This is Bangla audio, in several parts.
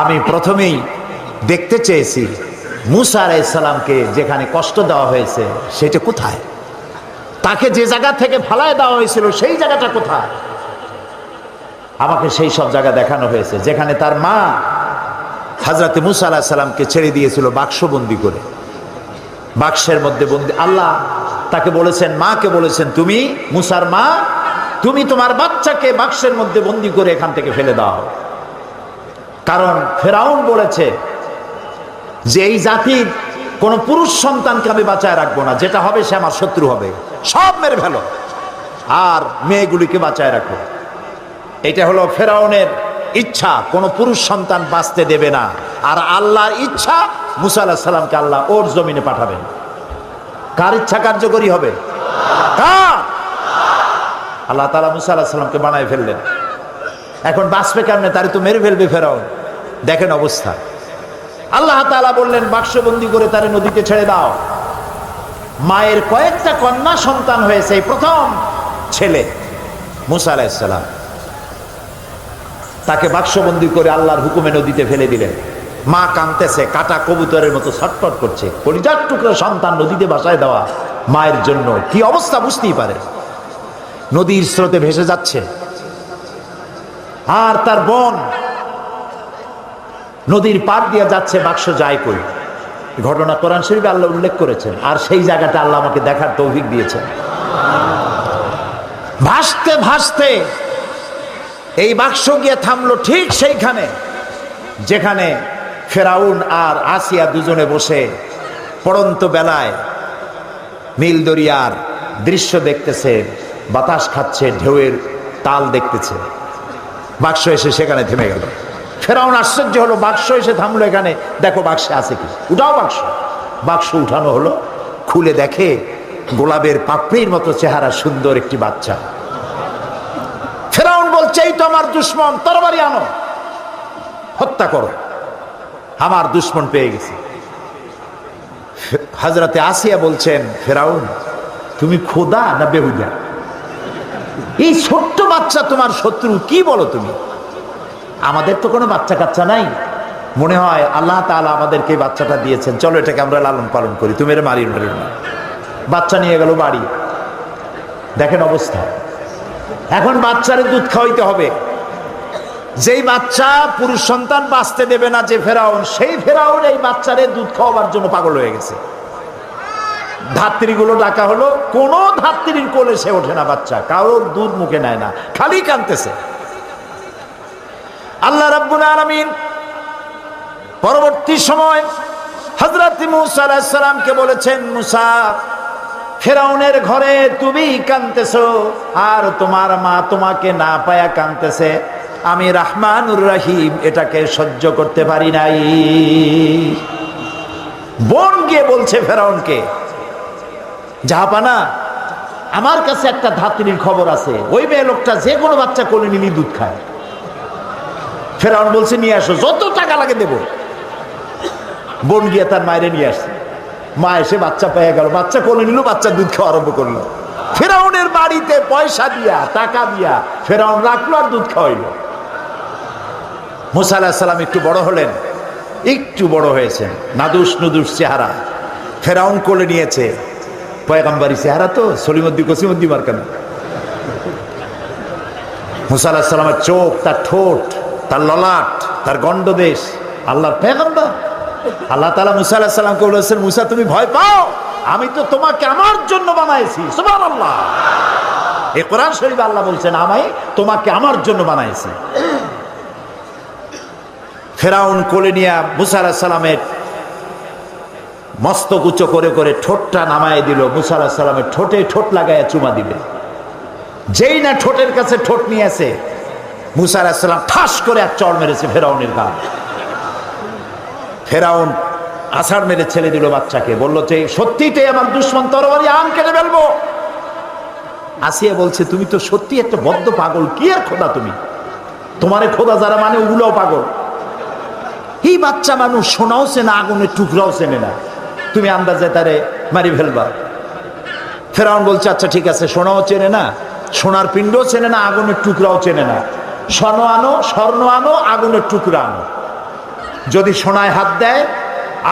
আমি প্রথমেই দেখতে চেয়েছি মুসা আলাইহিস সালামকে যেখানে কষ্ট দেওয়া হয়েছে সেটা কোথায়, তাকে যে জায়গা থেকে ফালায় দেওয়া হয়েছিল সেই জায়গাটা কোথায়। আমাকে সেই সব জায়গা দেখানো হয়েছে যেখানে তার মা হযরত মুসা আলাইহিস সালামকে ছেড়ে দিয়েছিল বাক্সবন্দি করে, বাক্সের মধ্যে বন্দি। আল্লাহ তাকে বলেছেন, মাকে বলেছেন, তুমি মুসার মা, তুমি তোমার বাচ্চাকে বাক্সের মধ্যে বন্দি করে এখান থেকে ফেলে দাও। কারণ ফেরাউন বলেছে যে এই জাতির কোন পুরুষ সন্তানকে আমি বাঁচায় রাখবো না, যেটা হবে সে আমার শত্রু হবে, সব মেরে ফেলো আর মেয়েগুলিকে বাঁচায় রাখো। এটা হলো ফেরাউনের ইচ্ছা, কোন পুরুষ সন্তান বাঁচতে দেবে না। আর আল্লাহর ইচ্ছা মুসা আলাইহিস সালামকে আল্লাহ ওর জমিনে পাঠাবেন। কার ইচ্ছা কার্যকরী হবে? কার? আল্লাহ তাআলা মুসা আলাইহিস সালামকে বানায় ফেললেন। এখন বাঁচবে কেমনে? তারে তো মেরে ফেলবে ফেরাউন। দেখেন অবস্থা। আল্লাহ তাআলা বললেন বাক্সবন্দি করে তারে নদীতে ছেড়ে দাও। মায়ের কয়েকটা কন্যা সন্তান হয়েছে, এই প্রথম ছেলে মুসা আলাইহিস সালাম, তাকে বাক্সবন্দি করে আল্লাহর হুকুমে নদীতে ফেলে দিলেন। মা কাঁদতেছে, কাটা কবুতরের মতো ছটফট করছে। কলিজার টুকরো সন্তান নদীতে ভাসায় দেওয়া মায়ের জন্য কি অবস্থা বুঝতেই পারে। নদীর স্রোতে ভেসে যাচ্ছে আর তার বোন নদীর পার দিয়ে যাচ্ছে, বাক্স যায় কই। ঘটনা কোরআন শরীফে আল্লাহ উল্লেখ করেছেন, আর সেই জায়গাটা আল্লাহ আমাকে দেখার তৌফিক দিয়েছেন। ভাসতে ভাসতে এই বাক্স গিয়ে থামলো ঠিক সেইখানে যেখানে ফেরাউন আর আসিয়া দুজনে বসে পড়ন্ত বেলায় নীল দরিয়ার দৃশ্য দেখতেছে, বাতাস খাচ্ছে, ঢেউয়ের তাল দেখতেছে। বাক্স এসে সেখানে থেমে গেল। ফেরাউন আশ্চর্য হলো, বাক্স এসে থামলো এখানে, দেখো বাক্সে আছে কি, উঠাও বাক্স। বাক্স উঠানো হলো, খুলে দেখে গোলাপের পাপড়ির মতো চেহারা সুন্দর একটি বাচ্চা। ফেরাউন বলছে এই তো আমার দুশমন, তরবারি আনো, হত্যা করো, আমার দুশমন পেয়ে গেছে। হযরতে আসিয়া বলছেন, ফেরাউন তুমি খোদা না বেহুদা? এই ছোট্ট বাচ্চা তোমার শত্রু, কি বলো তুমি? আমাদের তো কোনো বাচ্চা কাচ্চা নাই, মনে হয় আল্লাহ তাআলা আমাদেরকে এই বাচ্চাটা দিয়েছেন, চলো এটাকে আমরা লালন পালন করি, তুমি এর মারি না। বাচ্চা নিয়ে গেল বাড়ি। দেখেন অবস্থা। এখন বাচ্চারে দুধ খাওয়াইতে হবে। যেই বাচ্চা পুরুষ সন্তান বাঁচতে দেবে না যে ফেরাউন, সেই ফেরাউন এই বাচ্চারে দুধ খাওয়াবার জন্য পাগল হয়ে গেছে। ধাত্রীগুলো ডাকা হলো, কোন ধাত্রীর কোলে সে ওঠে না, বাচ্চা কারোর দুধ মুখে নেয় না, খালি কাঁদতেছে। আল্লাহ রাব্বুল আলামিন পরবর্তী সময় হযরত মুসা আলাইহিস সালামকে বলেছেন, মুসা ফেরাউনের ঘরে তুমি কাঁদতেছো আর তোমার মা তোমাকে না পায়া কাঁদতেছে, আমি রহমানুর রহিম এটাকে সহ্য করতে পারি নাই। বোন গিয়ে বলছে ফেরাউনকে, জাহাপানা আমার কাছে একটা ধাত্রীর খবর আছে, ওই মেয়ে লোকটা যে কোনো বাচ্চা কোলে নিলি দুধ খায়। ফেরাউন বলছে নিয়ে আসো, যত টাকা লাগে দেব। বোন গিয়ে তার মায়েরে নিয়ে আসছে। মা এসে বাচ্চা পেয়ে গেল, বাচ্চা কোলে নিল, বাচ্চা দুধ খাওয়া আরম্ভ করলো। ফেরাউনের বাড়িতে পয়সা দিয়া টাকা দিয়া ফেরাউন রাখলো আর দুধ খাওয়াইলো। মুসা আলাইহিস সালাম একটু বড় হলেন, একটু বড় হয়েছেন, নাদুস নুদুস চেহারা। ফেরাউন কোলে নিয়েছে, পয়গম্বরী চেহারা তো, সলিমুদ্দি কসিমুদ্দি মার্কানা। মুসা আলাইহিস সালামের চোখ, তার ঠোঁট, তার ললাট, তার গন্ডদেশ, আল্লাহর পয়গম্বর। আল্লাহ তাআলা মুসা আলাইহিস সালামকে বলেছেন, মুসা তুমি ভয় পাও, আমি তো তোমাকে আমার জন্য বানাইছি। সুবহানাল্লাহ। এই কোরআন শরীফে আল্লাহ বলছেন, আমি তোমাকে আমার জন্য বানাইছি। ফেরাউন কোলে নিয়ে মুসা আলাইহিস সালামের মস্তক উঁচু করে করে ঠোঁটটা নামায় দিল। মুসা আলাইহিস সালামের ঠোঁটে ঠোঁট লাগাইয়া চুমা দিবে। যেই না ঠোঁটের কাছে ঠোঁট নিয়েছে, মুসা আলাইহিস সালাম ঠাস করে এক চড় মেরেছে ফেরাউনের গা। ফেরাউন আছাড় মেরে ছেড়ে দিল বাচ্চাকে, বলল যে সত্যিটাই আমার দুশমন, তরবারি আম কেটে ফেলবো। আসিয়া বলছে, তুমি তো সত্যি একটা বদ্ধ পাগল, কি আর খোদা তুমি? তোমারে খোদা যারা মানে ওগুলোও পাগল। এই বাচ্চা মানুষ সোনাও চেনে, আগুনের টুকরাও চেনে না, তুমি আন্দাজে তারে মারি ফেলবা। ফেরাউন বলছে, আচ্ছা ঠিক আছে, সোনাও চেনে না, সোনার পিণ্ডও চেনে না, আগুনের টুকরাও চেনে না, স্বর্ণ আনো, আগুনের টুকরা আনো। যদি সোনায় হাত দেয়,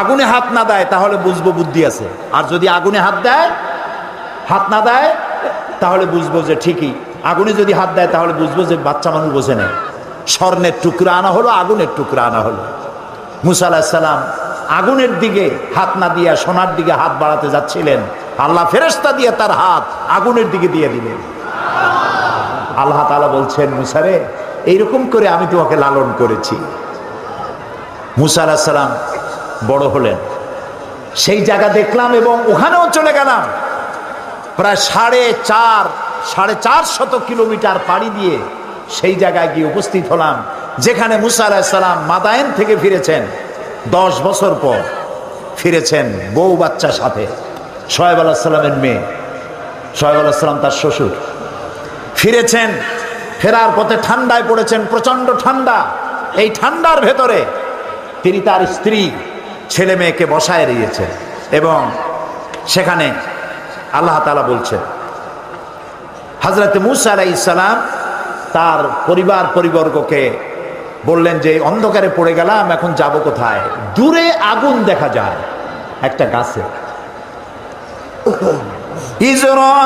আগুনে হাত না দেয়, তাহলে বুঝবো বুদ্ধি আছে। আর যদি আগুনে হাত দেয়, হাত না দেয়, তাহলে বুঝবো যে ঠিকই। আগুনে যদি হাত দেয় তাহলে বুঝবো যে বাচ্চা মানুষ বোঝে নেয়। স্বর্ণের টুকরা আনা হলো, আগুনের টুকরা আনা হলো। মুসা আলাইহিস সালাম আগুনের দিকে হাত না দিয়া সোনার দিকে হাত বাড়াতে যাচ্ছিলেন, আল্লাহ ফেরেশতা দিয়ে তার হাত আগুনের দিকে দিয়ে দিলেন। আল্লাহ তাআলা বলছেন, মুসা রে, এইরকম করে আমি তোমাকে লালন করেছি। মুসা আলাইহিস সালাম বড় হলেন, সেই জায়গা দেখলাম এবং ওখানেও চলে গেলাম। প্রায় 450 কিলোমিটার পাড়ি দিয়ে সেই জায়গায় গিয়ে উপস্থিত হলাম, যেখানে মুসা আলাইহিস সালাম মাদায়েন থেকে ফিরেছেন। 10 বছর পর ফিরেছেন বউ বাচ্চার সাথে। শোয়েব আলাইহিস সালামের মেয়ে, শোয়েব আলাইহিস সালাম তার শ্বশুর, ফিরেছেন। ফেরার পথে ঠান্ডায় পড়েছেন, প্রচন্ড ঠান্ডা। এই ঠান্ডার ভেতরে তিনি তার স্ত্রী ছেলে মেয়েকে বসায় দিয়েছেন এবং সেখানে আল্লাহ তাআলা বলছেন, হযরত মুসা আলাইহিস সালাম তার পরিবর্গকে বললেন যে অন্ধকারে পড়ে গেলাম, এখন যাব কোথায়? দূরে আগুন দেখা যায় একটা গাছে। ইজরা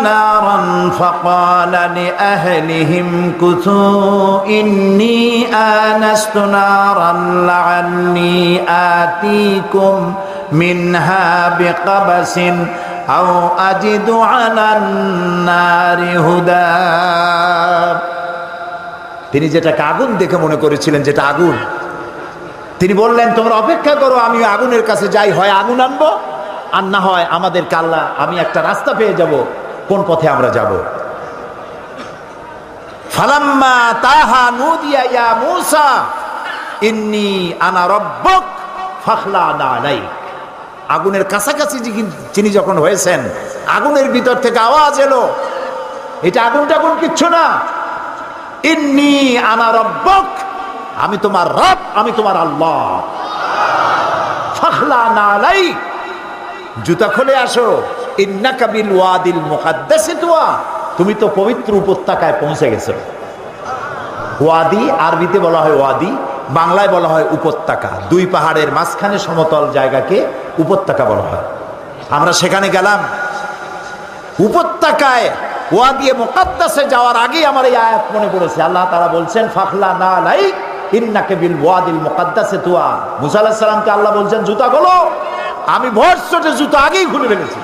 নারান ফাকালা লিআহলিহিম কুতু ইন্নী আনাস্তু নারান লাআল্লী আতীকুম মিনহা বিকাবাসিন আও আজিদু আলান নারি হুদা। তিনি যেটাকে আগুন দেখে মনে করেছিলেন যেটা আগুন, তিনি বললেন তোমরা অপেক্ষা করো, আমি আগুনের কাছে যাই, হয় আগুন আনবো আর না হয় আমাদেরকে আল্লাহ, আমি একটা রাস্তা পেয়ে যাব কোন পথে আমরা যাব। ফালাম্মা তাহা নুদিয়া ইয়া মূসা ইন্নী আনা রাব্বুক ফাখলা'না আলাইক। আগুনের কাছাকাছি যিনি যখন হয়েছেন, আগুনের ভিতর থেকে আওয়াজ এলো, এটা আগুন টাগুন কিচ্ছু না, ইন্নী আনা রাব্বুক, আমি তোমার রব, আমি তোমার আল্লাহ। ফাখলা'না আলাইক, জুতা খুলে আসো। ইন্নাকা বিল ওয়াদিল মুকাদ্দাসি তুয়া, তুমি তো পবিত্র উপত্যকায় পৌঁছে গেছো। ওয়াদি আরবিতে বলা হয় ওয়াদি, বাংলায় বলা হয় উপত্যকা। দুই পাহাড়ের মাঝখানে সমতল জায়গাকে উপত্যকা বলা হয়। আমরা সেখানে গেলাম। উপত্যকায় ওয়াদিয়ে মুকাদ্দাসে যাওয়ার আগে আমার এই আয়াত মনে পড়েছে। আল্লাহ তাআলা বলছেন ফাখলা'না আলাইক ইন্নাকা বিল ওয়াদিল মুকাদ্দাসি তুয়া। মুসা আলাইহিস সালামকে আল্লাহ বলছেন জুতা খোলো। আমি ভরসটে জুতা আগেই খুলে ফেলেছি।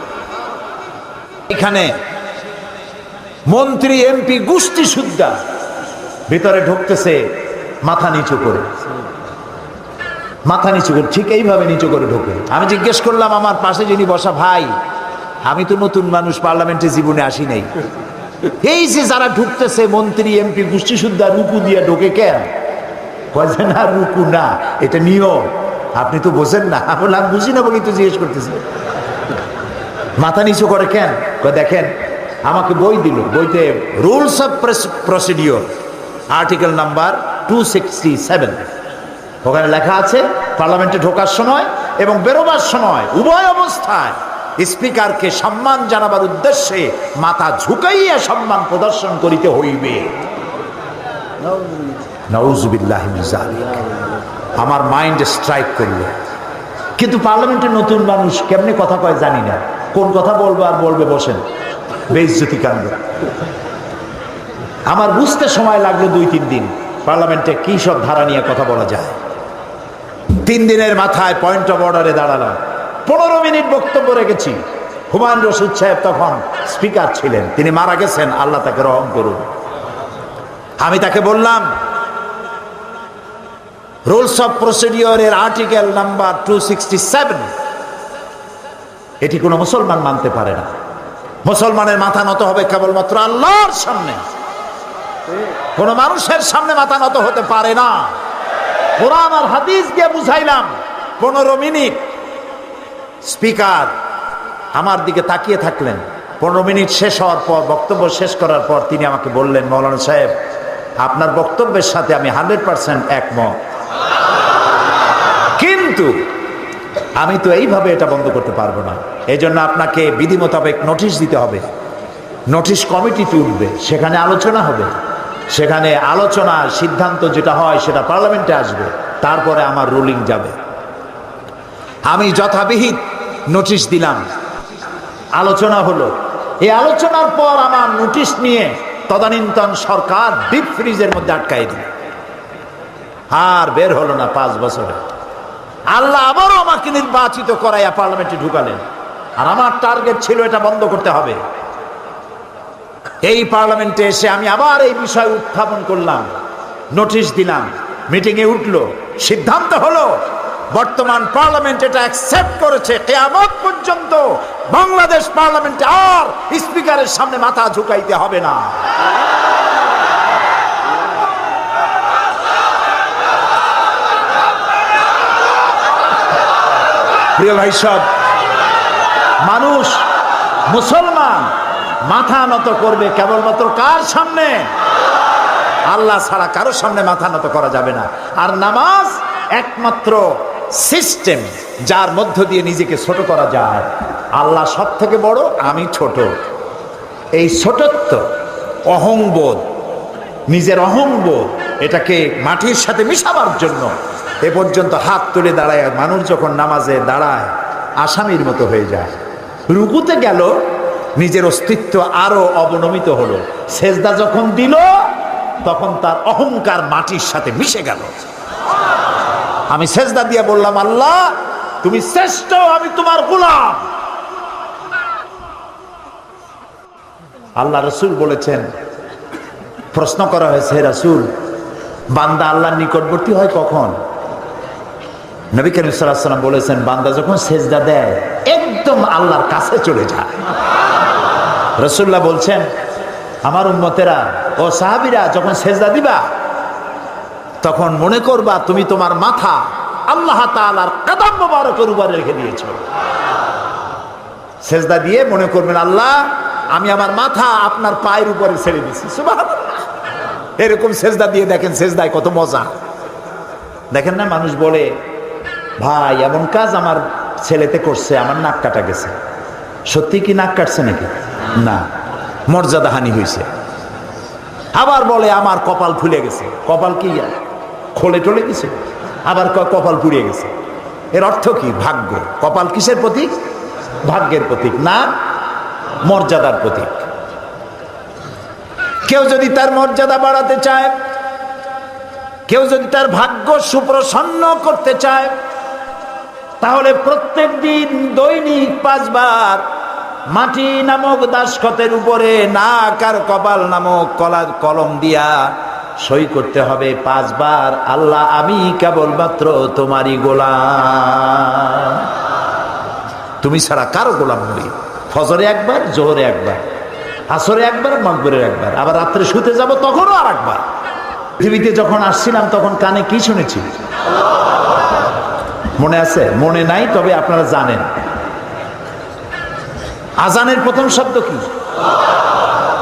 এখানে মন্ত্রী এমপি গোষ্ঠী সুদ্ধা ভিতরে ঢুকতেছে মাথা নিচু করে, মাথা নিচু করে, ঠিক এইভাবে নিচু করে ঢোকে। আমি জিজ্ঞেস করলাম আমার পাশে যিনি বসা, ভাই আমি তো নতুন মানুষ, পার্লামেন্টে জীবনে আসি নাই, এই যে যারা ঢুকতেছে মন্ত্রী এমপি গোষ্ঠী সুদ্ধা রুকু দিয়ে ঢোকে কেন? কয় না রুকু না, এটা নিয়ম, আপনি তো বোঝেন না। আমি বললাম বুঝি না বলেই তো জিজ্ঞেস করতেছি, মাথা নিচু করে কেন? দেখেন আমাকে বই দিল, বইতে rules of procedure article number 267, ওখানে লেখা আছে পার্লামেন্টে ঢোকার সময় এবং বেরোবার সময় উভয় অবস্থায় স্পিকারকে সম্মান জানাবার উদ্দেশ্যে মাথা ঝুঁকাইয়া সম্মান প্রদর্শন করিতে হইবে। নাউযুবিল্লাহি মিন যালিক। আমার মাইন্ড স্ট্রাইক করলো, কিন্তু পার্লামেন্টের নতুন মানুষ কেমনে কথা কয় জানি না, কোন কথা বলবো আর বলবে বসেন, বেইজ্জতি কাণ্ড। আমার বুঝতে সময় লাগলো 2-3 দিন পার্লামেন্টে কি সব ধারা নিয়ে কথা বলা যায়। 3 দিনের মাথায় পয়েন্ট অফ অর্ডারে দাঁড়ালাম, 15 মিনিট বক্তব্য রেখেছি। হুমায়ুন রশিদ সাহেব তখন স্পিকার ছিলেন, তিনি মারা গেছেন, আল্লাহ তাকে রহম করুন। আমি তাকে বললাম রুলস অফ প্রসিডিওরের আর্টিকেল নাম্বার 267 এটি কোনো মুসলমান মানতে পারে না। মুসলমানের মাথা নত হবে কেবলমাত্র আল্লাহর সামনে, কোন মানুষের সামনে মাথা নত হতে পারে না। কোরআন আর হাদিস দিয়ে বুঝাইলাম। 15 মিনিট স্পিকার আমার দিকে তাকিয়ে থাকলেন। 15 মিনিট শেষ হওয়ার পর, বক্তব্য শেষ করার পর তিনি আমাকে বললেন, মৌলানা সাহেব আপনার বক্তব্যের সাথে আমি 100% একমত, কিন্তু আমি তো এইভাবে এটা বন্ধ করতে পারবো না, এই জন্য আপনাকে বিধি মোতাবেক নোটিশ দিতে হবে। নোটিশ কমিটিতে উঠবে, সেখানে আলোচনা হবে, সেখানে আলোচনার সিদ্ধান্ত যেটা হয় সেটা পার্লামেন্টে আসবে। তারপরে আমার রুলিং যাবে। আমি যথাবিহিত নোটিশ দিলাম, আলোচনা হলো। এই আলোচনার পর আমার নোটিশ নিয়ে তদানীন্তন সরকার ডিপ ফ্রিজের মধ্যে আটকাই দিল, আর বের হলো না 5 বছরে। আল্লাহ আবারও আমাকে নির্বাচিত করাইয়া পার্লামেন্টে ঢুকালেন, আর আমার টার্গেট ছিল এটা বন্ধ করতে হবে। এই পার্লামেন্টে এসে আমি আবার এই বিষয় উত্থাপন করলাম, নোটিশ দিলাম, মিটিংয়ে উঠলো, সিদ্ধান্ত হলো বর্তমান পার্লামেন্ট এটা অ্যাকসেপ্ট করেছে, কিয়ামত পর্যন্ত বাংলাদেশ পার্লামেন্টে আর স্পিকারের সামনে মাথা ঝুঁকাইতে হবে না। প্রিয় ভাই সব, মানুষ মুসলমান মাথা নত করবে কেবলমাত্র কার সামনে? আল্লাহ ছাড়া কারোর সামনে মাথা নত করা যাবে না। আর নামাজ একমাত্র সিস্টেম যার মধ্য দিয়ে নিজেকে ছোট করা যায়। আল্লাহ সব থেকে বড়, আমি ছোট। এই ছোটত্ব, অহংবোধ, নিজের অহংবোধ, এটাকে মাটির সাথে মিশাবার জন্য এ পর্যন্ত হাত তুলে দাঁড়ায় মানুষ যখন নামাজে দাঁড়ায় আসামির মতো হয়ে যায়। রুকুতে গেল, নিজের অস্তিত্ব আরো অবনমিত হলো। সেজদা যখন দিল তখন তার অহংকার মাটির সাথে মিশে গেল। আমি সেজদা দিয়ে বললাম, আল্লাহ তুমি শ্রেষ্ঠ, আমি তোমার গোলাম। আল্লাহ রসুল বলেছেন, প্রশ্ন করা হয়েছে, হে রাসূল, বান্দা আল্লাহর নিকটবর্তী হয় কখন? নবী করিম সাল্লাল্লাহু আলাইহি ওয়াসাল্লাম বলেছেন, বান্দা যখন সেজদা দেয় একদম আল্লাহর কাছে চলে যায়। রাসূলুল্লাহ বলছেন, আমার উম্মতেরা ও সাহাবীরা যখন সেজদা দিবা তখন মনে করবা তুমি তোমার মাথা আল্লাহ তাআলার কদম মোবারকের উপরে রেখে দিয়েছো। সেজদা দিয়ে মনে করবেন, আল্লাহ আমি আমার মাথা আপনার পায়ের উপরে ছেড়ে দিচ্ছি। সুবহানাল্লাহ। এরকম সেজদা দিয়ে দেখেন, সেজদায় কত মজা। দেখেন না, মানুষ বলে, ভাই এমন কাজ আমার ছেলেতে করছে, আমার নাক কাটা গেছে। সত্যি কি নাক কাটছে নাকি? না, মর্যাদাহানি হয়েছে। আবার বলে আমার কপাল ফুলে গেছে। কপাল কি খোলে টলে গেছে? আবার কপাল পুড়িয়ে গেছে। এর অর্থ কি? ভাগ্য। কপাল কিসের প্রতীক? ভাগ্যের প্রতীক, না মর্যাদার প্রতীক। কেউ যদি তার মর্যাদা বাড়াতে চায়, কেউ যদি তার ভাগ্য সুপ্রসন্ন করতে চায়, তাহলে প্রত্যেক দিন দৈনিক 5 বার মাটি নামক দাসখতের উপরে নাক আর কপাল নামক কলম দিয়া সই করতে হবে 5 বার, আল্লাহ আমি কেবলমাত্র তোমারই গোলাম, তুমি ছাড়া কারো গোলাম নই। ফজরে একবার, জোহরে একবার, আসরে একবার, মাগরিবে একবার, আবার রাত্রে শুতে যাব তখনও আর একবার। পৃথিবীতে যখন আসছিলাম তখন কানে কি শুনেছি মনে আছে? মনে নাই, তবে আপনারা জানেন। আজানের প্রথম শব্দ কি?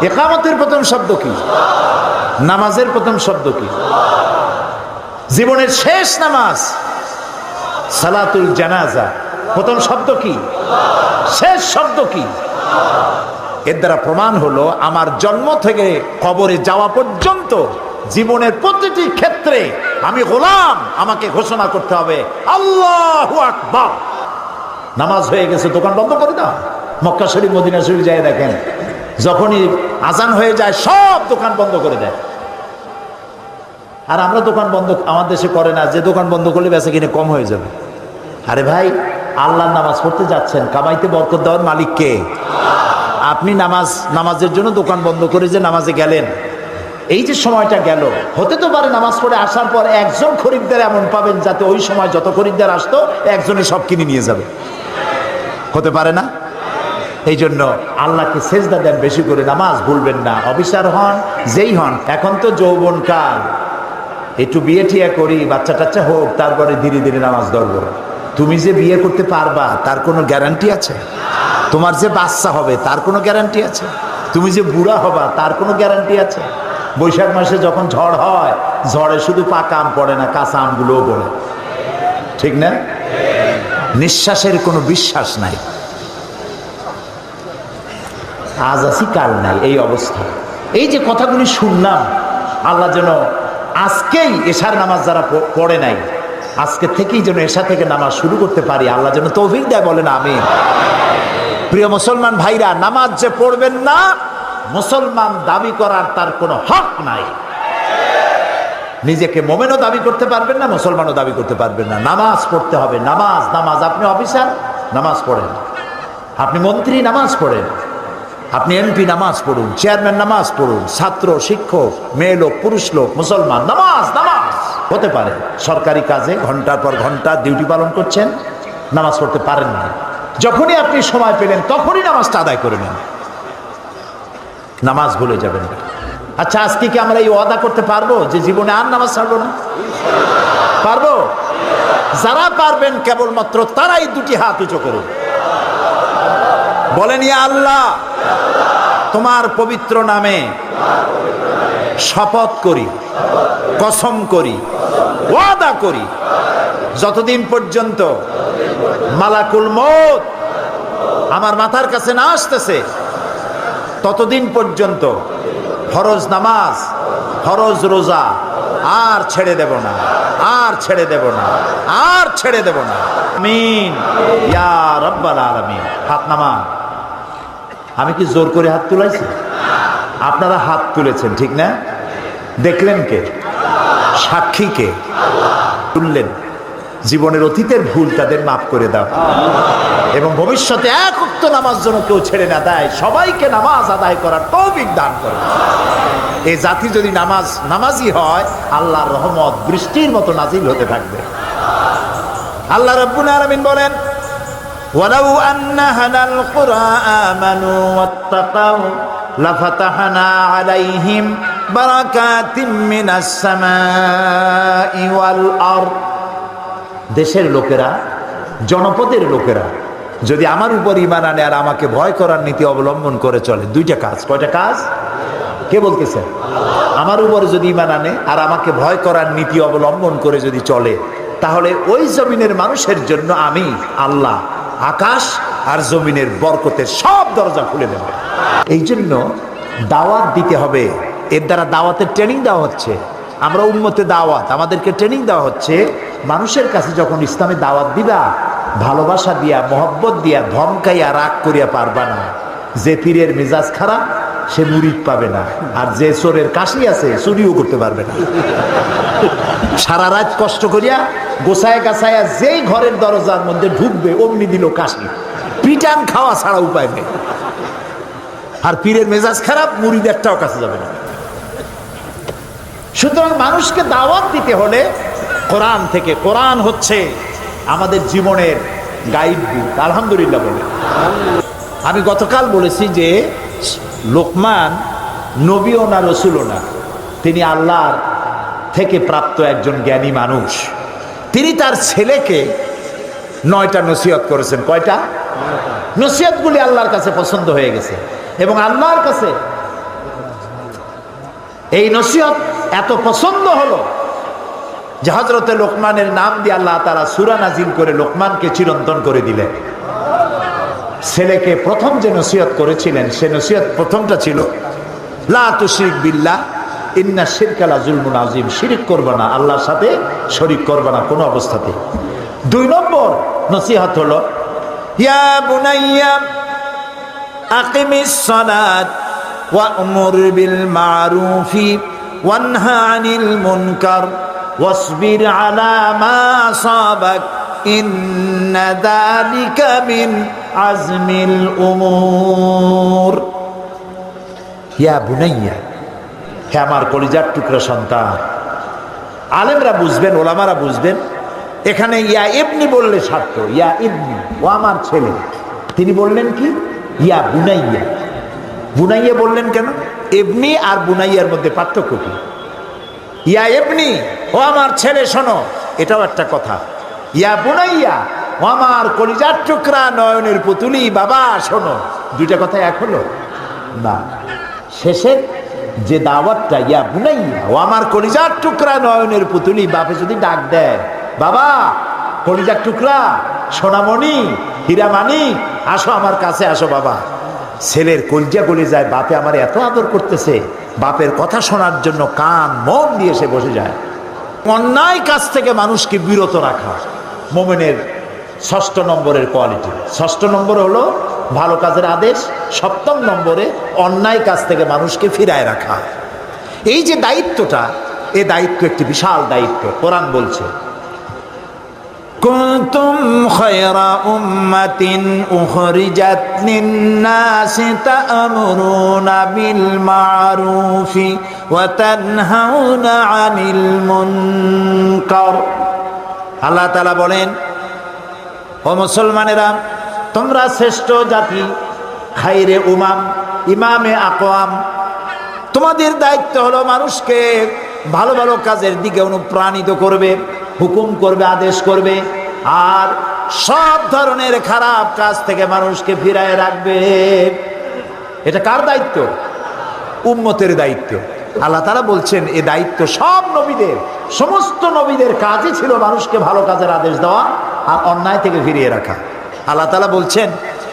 ইকামতের প্রথম শব্দ কি? নামাজের প্রথম শব্দ কি? জীবনের শেষ নামাজ সালাতুল জানাজা, প্রথম শব্দ কি? শেষ শব্দ কি? এর দ্বারা প্রমাণ হলো আমার জন্ম থেকে কবরে যাওয়া পর্যন্ত জীবনের প্রতিটি ক্ষেত্রে আমি গোলাম। আমাকে ঘোষণা করতে হবে আল্লাহু আকবার। নামাজ হয়ে গেছে, দোকান বন্ধ করে দাও। মক্কা শরীফ, মদিনা শরীফ যায় দেখেন, যখনই আজান হয়ে যায় সব দোকান বন্ধ করে দেয়। আর আমরা দোকান বন্ধ আমার দেশে করে না, যে দোকান বন্ধ করলে বেচা কিনে কম হয়ে যাবে। আরে ভাই, আল্লাহর নামাজ পড়তে যাচ্ছেন, কামাইতে বরকত দেওয়ার মালিক কে? আপনি নামাজের জন্য দোকান বন্ধ করে যে নামাজে গেলেন, এই যে সময়টা গেল, হতে তো পারে নামাজ পড়ে আসার পর একজন খরিদ্দার এমন পাবেন যাতে ওই সময় যত খরিদ্দার আসতো একজনে সব কিনে নিয়ে যাবে। হতে পারে না? এই জন্য আল্লাহকে সেজদা দেন বেশি করে, নামাজ ভুলবেন না। অফিসার হন, যেই হন, এখন তো যৌবন কাল, একটু বিয়ে ঠিয়া করি, বাচ্চা টাচ্চা হোক, তারপরে ধীরে ধীরে নামাজ ধরবো। তুমি যে বিয়ে করতে পারবা তার কোনো গ্যারান্টি আছে? তোমার যে বাচ্চা হবে তার কোনো গ্যারান্টি আছে? তুমি যে বুড়া হবা তার কোনো গ্যারান্টি আছে? বৈশাখ মাসে যখন ঝড় হয়, ঝড়ে শুধু পাকা আম পড়ে না, কাঁচা আমগুলোও পড়ে, ঠিক না? নিঃশ্বাসের কোনো বিশ্বাস নাই, আজ আছি কাল নাই, এই অবস্থা। এই যে কথাগুলি শুনলাম, আল্লাহ যেন আজকেই এশার নামাজ যারা পড়ে নাই আজকে থেকেই যেন এশা থেকে নামাজ শুরু করতে পারি, আল্লাহ যেন তৌফিক দেয়, বলেন আমিন। প্রিয় মুসলমান ভাইরা, নামাজ যে পড়বেন না, মুসলমান দাবি করার তার কোনো হক নাই। নিজেকে মোমেনও দাবি করতে পারবেন না, মুসলমানও দাবি করতে পারবেন না। নামাজ পড়তে হবে, নামাজ নামাজ। আপনি অফিসার, নামাজ পড়েন। আপনি মন্ত্রী, নামাজ পড়েন। আপনি এমপি, নামাজ পড়ুন। চেয়ারম্যান, নামাজ পড়ুন। ছাত্র, শিক্ষক, মেয়ে লোক, পুরুষ লোক, মুসলমান, নামাজ নামাজ। হতে পারে সরকারি কাজে ঘন্টার পর ঘন্টা ডিউটি পালন করছেন, নামাজ পড়তে পারেন না। যখনই আপনি সময় পেলেন তখনই নামাজটা আদায় করে নেন, নামাজ ভুলে যাবেন না। আচ্ছা, আজকে কি আমরা এই ওয়াদা করতে পারবো যে জীবনে আর নামাজ ছাড়বো না? পারবো? যারা পারবেন কেবলমাত্র তারাই দুটি হাত উঁচু করুন, বলেন ইয়া আল্লাহ, তোমার পবিত্র নামে শপথ করি, কসম করি, ওয়াদা করি, যতদিন পর্যন্ত মালাকুল মউত আমার মাথার কাছে না আসতেছে ততদিন পর্যন্ত ফরজ নামাজ, ফরজ রোজা আর ছেড়ে দেব না, আর ছেড়ে দেব না, আর ছেড়ে দেব না। আমিন ইয়া রাব্বাল আলামিন। হাত নামান। আমি কি জোর করে হাত তুলাইছি? আপনারা হাত তুলেছেন, ঠিক না? দেখলেন কে? সাক্ষী কে? তুললেন। জীবনের অতীতের ভুল তাদের মাফ করে দাও, এবং ভবিষ্যতে এক ওয়াক্ত নামাজ যেন কেউ ছেড়ে না দেয়। সবাইকে নামাজ আদায় করার তৌফিক দান করো। এই জাতি যদি নামাজি হয়, আল্লাহর রহমত বৃষ্টির মতো নাজিল হতে থাকবে। আল্লাহ রাব্বুল আলামিন বলেন, ওয়ালাউ আন্না হানাল কুরা আমানু ওয়াত্তাকাউ লাফাতাহনা আলাইহিম বারাকাতিম মিনাস সামাই ওয়াল আরদ। দেশের লোকেরা, জনপদের লোকেরা যদি আমার উপর ঈমান আনে আর আমাকে ভয় করার নীতি অবলম্বন করে চলে, দুইটা কাজ। কয়টা কাজ? কে বলতেছে? আমার উপরে যদি ঈমান আনে আর আমাকে ভয় করার নীতি অবলম্বন করে যদি চলে, তাহলে ওই জমিনের মানুষের জন্য আমি আল্লাহ আকাশ আর জমিনের বরকতের সব দরজা খুলে দেব। এই জন্য দাওয়াত দিতে হবে। এর দ্বারা দাওয়াতের ট্রেনিং দেওয়া হচ্ছে। আমরা উম্মতে দাওয়াত, আমাদেরকে ট্রেনিং দেওয়া হচ্ছে। মানুষের কাছে যখন ইসলামে দাওয়াত দিবা, ভালোবাসা দিয়া, মহব্বত দিয়া, ধমকাইয়া, রাগ করিয়া পারবা না। যে পীরের মেজাজ খারাপ সে মুরিদ পাবে না, আর যে চোরের কাশি আছে চুরিও করতে পারবে না। সারা রাত কষ্ট করিয়া গোছায় গাছায়া যেই ঘরের দরজার মধ্যে ঢুকবে অমনি দিল কাশি। পিটান খাওয়া ছাড়া উপায় নেই। আর পীরের মেজাজ খারাপ, মুরিদ একটাও কাছে যাবে না। সুতরাং মানুষকে দাওয়াত দিতে হলে কোরআন থেকে। কোরআন হচ্ছে আমাদের জীবনের গাইড বুক। আলহামদুলিল্লাহ বলে। আমি গতকাল বলেছি যে লোকমান নবীও না, রসুলও না, তিনি আল্লাহর থেকে প্রাপ্ত একজন জ্ঞানী মানুষ। তিনি তার ছেলেকে 9টা নসিহত করেছেন। কয়টা? নসিহতগুলি আল্লাহর কাছে পছন্দ হয়ে গেছে, এবং আল্লাহর কাছে এই নসিহত এত পছন্দ হলো যে হযরতে লোকমানের নাম দিয়ে আল্লাহ তাআলা সূরা নাজিল করে লোকমানকে চিরন্তন করে দিলেন। ছেলেকে প্রথম যে নসিহত করেছিলেন, সে নসিহত প্রথমটা ছিল লা তুশরিক বিল্লাহ ইন্না শিরকা লা যুলমুন আযীম। শিরক করবে না, আল্লাহর সাথে শরীক করবে না কোনো অবস্থাতে। 2 নম্বর নসিহত হলো ইয়া বুনাইয়া আকিমিস সালাত ওয়া'মুর বিল মা'রুফি ওয়ানহা আনিল মুনকার ওয়াসবির আলা মা আসাবাক ইন্না যালিকা মিন আজমিল উমুর। ইয়া বুনাইয়া, হে আমার কলিজার টুকরা সন্তান। আলেমরা বুঝবেন, ওলামারা বুঝবেন। এখানে ইয়া ইবনি বললে সার্থ, ইয়া ইবনি, ও আমার ছেলে। তিনি বললেন কি? ইয়া বুনাইয়া। বুনাইয়া বললেন কেন? ইবনি আর বুনাইয়ার মধ্যে পার্থক্য কি? ইয়া ইবনি, ও আমার ছেলে শোনো, এটাও একটা কথা। ইয়া বুনাইয়া, ও আমার কলিজার টুকরা নয়নের পুতুলি, বাবা শোনো, দুইটা কথা এক হলো না। শেষের যে দাওয়াতটা ইয়া বুনাইয়া, ও আমার কলিজার টুকরা নয়নের পুতুলি, বাপে যদি ডাক দেয় বাবা কলিজার টুকরা, সোনামণি, হীরামানি, আসো আমার কাছে আসো বাবা, ছেলের কলিজা গলে যায়। বাপে আমার এত আদর করতেছে, বাপের কথা শোনার জন্য কান মন দিয়ে সে বসে যায়। অন্যায় কাজ থেকে মানুষকে বিরত রাখা মুমিনের ষষ্ঠ নম্বরের কোয়ালিটি। ষষ্ঠ নম্বর হলো ভালো কাজের আদেশ, সপ্তম নম্বরে অন্যায় কাজ থেকে মানুষকে ফিরায় রাখা। এই যে দায়িত্বটা, এই দায়িত্ব একটি বিশাল দায়িত্ব। কোরআন বলছে, কুনতুম খায়রা উম্মাতিন উখরিজাত লিন-নাসি তা'মুরুনা বিল মা'রুফি ওয়া তানহাউনা 'আনিল মুনকার। আল্লাহ তাআলা বলেন, ও মুসলমানেরা, তোমরা শ্রেষ্ঠ জাতি, খাইরে উমাম, ইমামে আকওয়াম। তোমাদের দায়িত্ব হলো মানুষকে ভালো ভালো কাজের দিকে অনুপ্রাণিত করবে, হুকুম করবে, আদেশ করবে, আর সব ধরনের খারাপ কাজ থেকে মানুষকে ফিরায় রাখবে। এটা কার দায়িত্ব? উম্মতের দায়িত্ব। আল্লাহ তাআলা বলছেন এই দায়িত্ব সব নবীদের, সমস্ত নবীদের কাজই ছিল মানুষকে ভালো কাজের আদেশ দেওয়া আর অন্যায় থেকে ফিরিয়ে রাখা। আল্লাহ তাআলা বলছেন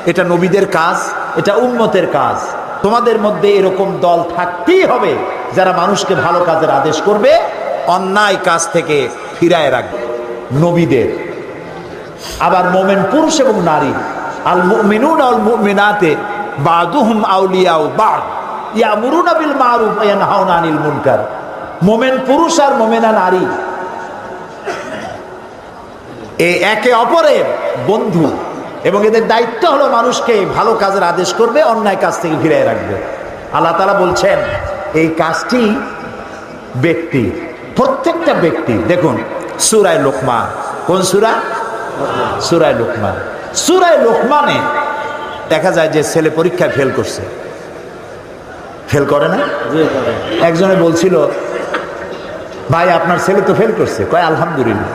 এটা নবীদের কাজ, এটা উম্মতের কাজ। তোমাদের মধ্যে এরকম দল থাকতেই হবে যারা মানুষকে ভালো কাজের আদেশ করবে, অন্যায় কাজ থেকে ফিরায় রাখবে। নবীদের। আবার মোমেন পুরুষ এবং নারী, আল মুমিনুনা ওয়াল মুমিনাতে বাদুহুম আউলিয়াউ বাদ ইয়ামুরুনা বিল মারুফ ওয়া ইয়ানহাউনা আনিল মুনকার। মোমেন পুরুষ আর মোমেনা নারী এই একে অপরের বন্ধু, এবং এদের দায়িত্ব হলো মানুষকে ভালো কাজের আদেশ করবে, অন্যায় কাজ থেকে ফিরিয়ে রাখবে। আল্লাহ তাআলা বলছেন এই কাজটি ব্যক্তি, প্রত্যেকটা ব্যক্তি। দেখুন সূরা লোকমান, কোন সূরা? সূরা লোকমান। সূরা লোকমানে দেখা যায় যে ছেলে পরীক্ষায় ফেল করছে। ফেল করে না? একজনে বলছিল, ভাই আপনার ছেলে তো ফেল করছে। কয় আলহামদুলিল্লাহ।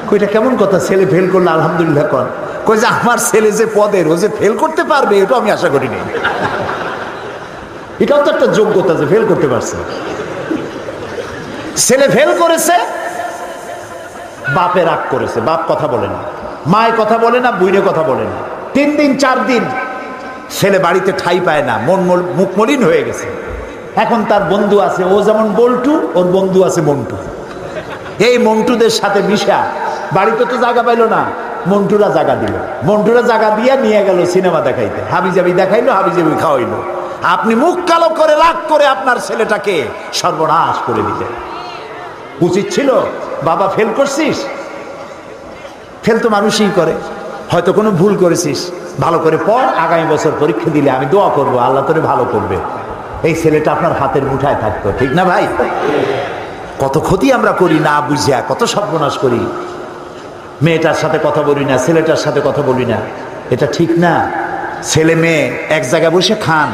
কইটা কেমন কথা, ছেলে ফেল করলে আলহামদুলিল্লাহ কন? কই যে আমার ছেলে যে পদের, ও যে ফেল করতে পারবে এটা আমি আশা করিনি। এটাও তো একটা যোগ্যতা যে ফেল করতে পারছে। ছেলে ফেল করেছে, বাপে রাগ করেছে, বাপ কথা বলে না, মায় কথা বলে না, বুইরে কথা বলে না। 3 দিন 4 দিন ছেলে বাড়িতে ঠাই পায় না, মুখ মলিন হয়ে গেছে। এখন তার বন্ধু আছে, ও যেমন বল্টু, ওর বন্ধু আছে মন্টু। এই মন্টুদের সাথে মিশা বাড়িতে তো জায়গা পাইল না, মন্টুরা জায়গা দিল। মন্টুরা জায়গা দিয়ে নিয়ে গেল সিনেমা দেখাইতে, হাবিজাবি দেখাইলো, হাবিজাবি খাওয়াইলো। আপনি মুখ কালো করে রাগ করে আপনার ছেলেটাকে সর্বনাশ করে দিলেন। উচিত ছিল বাবা ফেল করছিস, ফেল তো মানুষই করে, হয়তো কোনো ভুল করেছিস, ভালো করে পড়, আগামী বছর পরীক্ষা দিলে আমি দোয়া করব আল্লাহ তোরে ভালো করবে। এই ছেলেটা আপনার হাতের মুঠায় থাকতো, ঠিক না ভাই? কত ক্ষতি আমরা করি না বুঝিয়া, কত সর্বনাশ করি। মেয়েটার সাথে কথা বলি না, ছেলেটার সাথে কথা বলি না, এটা ঠিক না। ছেলে মেয়ে এক জায়গায় বসে খান,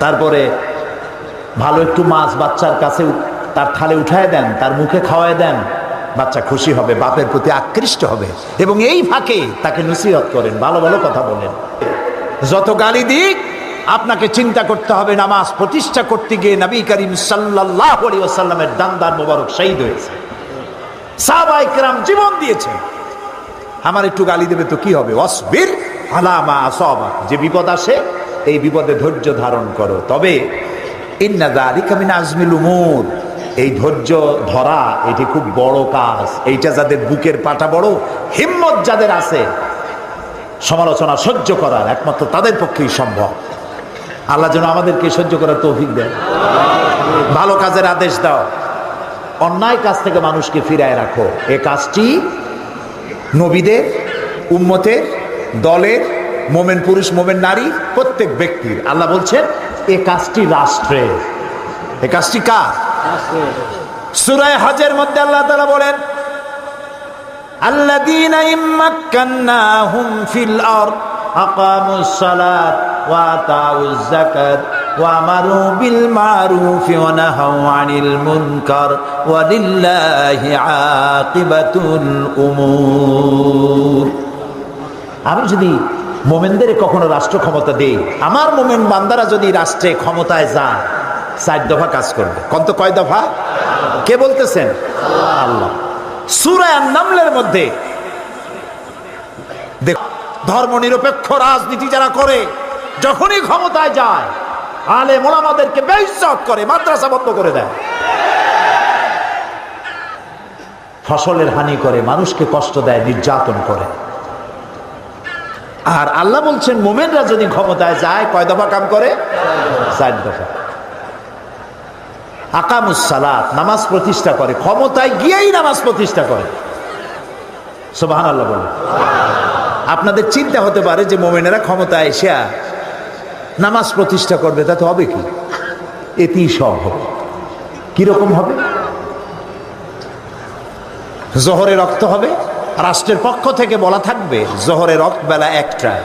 তারপরে ভালো একটু মাছ বাচ্চার কাছে তার থালে উঠায় দেন, তার মুখে খাওয়ায় দেন, বাচ্চা খুশি হবে, বাপের প্রতি আকৃষ্ট হবে, এবং এই ফাঁকে তাকে নসিহত করেন, ভালো ভালো কথা বলেন। যত গালি দিক, আপনাকে চিন্তা করতে হবে নামাজ প্রতিষ্ঠা করতে গিয়ে নবী করিম সাল্লাল্লাহু আলাইহি ওয়াসাল্লামের দান্দার মোবারক শহীদ হয়েছে, সাহাবায়ে কেরাম জীবন দিয়েছে। আমার একটু গালি দেবে তো কি হবে? ওয়াসবির আলা মা আসাবাক, যে বিপদ আসে এই বিপদে ধৈর্য ধারণ করো। তবে ইন্না যালিকা মিন আজমিল উমুর, এই ধৈর্য ধরা এটি খুব বড় কাজ। এইটা যাদের বুকের পাটা বড়, হিম্মত যাদের আছে, সমালোচনা সহ্য করার একমাত্র তাদের পক্ষেই সম্ভব। আল্লাহ যেন আমাদেরকে সহ্য করার তৌফিক দেন। ভালো কাজের আদেশ দাও, অন্যায় কাজ থেকে মানুষকে ফিরায় রাখো। এ কাজটি নবীদের, উম্মতের, দলের, মোমেন পুরুষ মোমেন নারী, প্রত্যেক ব্যক্তির। আল্লাহ বলছেন এ কাজটি রাষ্ট্রের। এ কাজটি কার? সূরা হজের মধ্যে আল্লাহ তাআলা বলেন, আল্লাযীনা ইম্মাক্কান্নাহুম ফিল আরদ আকামুস সালাত ওয়া আতাউজ যাকাত ওয়া আমারু বিল মারুফি ওয়া নাহাউ আনিল মুনকার ওয়া লিল্লাহি আকিবাতুল উমুর। আমি যদি মোমেনদের কখনো রাষ্ট্র ক্ষমতা দেই, আমার মোমেন বান্দারা যদি রাষ্ট্রে ক্ষমতায় যায়, 4 দফা কাজ করবে। কয় দফা? কে বলতেছেন? আল্লাহ। সূরা আন-নামলের মধ্যে দেখো, ধর্ম নিরপেক্ষ রাজনীতি যারা করে, যখনই ক্ষমতায় যায় আলেম ওলামাদেরকে বেইজ্জত করে, মাদ্রাসা বন্ধ করে দেয়। ফসলের হানি করে, মানুষকে কষ্ট দেয়, নির্যাতন করে। আর আল্লাহ বলছেন মোমেনরা যদি ক্ষমতায় যায় কয় দফা কাম করে? 4 দফা। আকামুস সালাত, নামাজ প্রতিষ্ঠা করে, ক্ষমতায় গিয়েই নামাজ প্রতিষ্ঠা করে। সুবহানাল্লাহ বলে। আপনাদের চিন্তা হতে পারে যে মোমেনেরা ক্ষমতায় এসে নামাজ প্রতিষ্ঠা করবে, তাতে হবে কি? এতেই সব হবে। কিরকম হবে? জোহরে রক্ত হবে, রাষ্ট্রের পক্ষ থেকে বলা থাকবে জোহরে রক্ত বেলা 1টায়,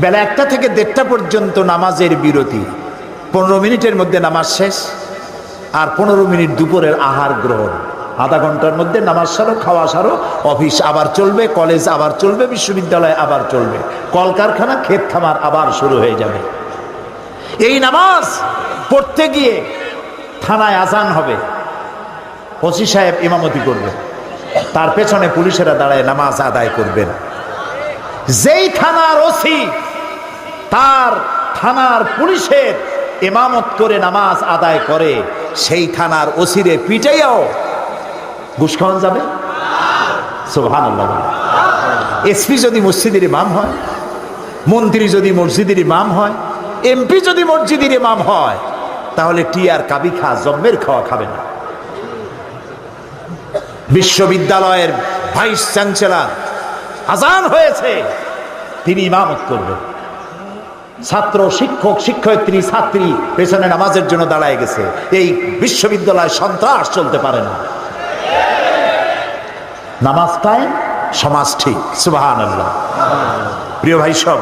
বেলা 1টা থেকে 1:30 পর্যন্ত নামাজের বিরতি, 15 মিনিটের মধ্যে নামাজ শেষ, আর 15 মিনিট দুপুরের আহার গ্রহণ। আধা ঘন্টার মধ্যে নামাজ সারো, খাওয়া সারো, অফিস আবার চলবে, কলেজ আবার চলবে, বিশ্ববিদ্যালয় আবার চলবে, কলকারখানা, ক্ষেত খামার আবার শুরু হয়ে যাবে। এই নামাজ পড়তে গিয়ে থানায় আজান হবে, ওসি সাহেব ইমামতি করবে, তার পেছনে পুলিশেরা দাঁড়ায় নামাজ আদায় করবেন। যেই থানার ওসি তার থানার পুলিশের ইমামত করে নামাজ আদায় করে, সেই থানার ওসিরে পিটাইয়াও ঘুষ খাওয়ানো যাবে? সুবহানাল্লাহ। এসপি যদি মসজিদের ইমাম হয়, মন্ত্রী যদি মসজিদের ইমাম হয়, এমপি যদি মসজিদের ইমাম হয়, তাহলে টিয়ার কাবি খা জম্মের খাওয়া খাবে না। বিশ্ববিদ্যালয়ের ভাইস চ্যান্সেলর আজান হয়েছে, তিনি ইমামত করবেন। ছাত্র, শিক্ষক, শিক্ষয়িত্রী, ছাত্রী পেছনে নামাজের জন্য দাঁড়ায় গেছে। এই বিশ্ববিদ্যালয়ে সন্ত্রাস চলতে পারে না। নামাজ কায়েম, সমাজ ঠিক। সুবহানাল্লাহ। প্রিয় ভাই সব,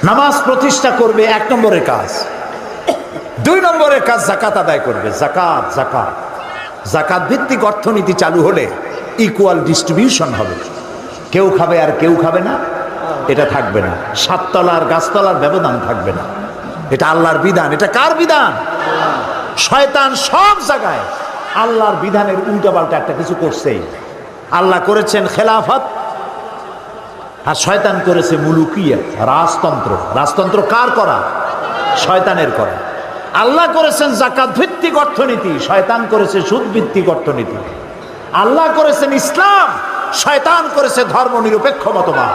নামাজ প্রতিষ্ঠা করবে 1 নম্বরের কাজ। 2 নম্বরের কাজ যাকাত আদায় করবে। জাকাত, জাকাত, জাকাত ভিত্তিক অর্থনীতি চালু হলে ইকুয়াল ডিস্ট্রিবিউশন হবে। কেউ খাবে আর কেউ খাবে না, এটা থাকবে না। 7 তলার গাছতলার ব্যবধান থাকবে না। এটা আল্লাহর বিধান। এটা কার বিধান? শয়তান সব জায়গায় আল্লাহর বিধানের উল্টাপাল্টা একটা কিছু করছেই। আল্লাহ করেছেন খেলাফত, আর শয়তান করেছে মুলুকিয়া, রাজতন্ত্র। রাজতন্ত্র কার করা? শয়তানের করা। আল্লাহ করেছেন জাকাত ভিত্তিক অর্থনীতি, শয়তান করেছে সুদ ভিত্তিক অর্থনীতি। আল্লাহ করেছেন ইসলাম, শয়তান করেছে ধর্ম নিরপেক্ষ মতবাদ।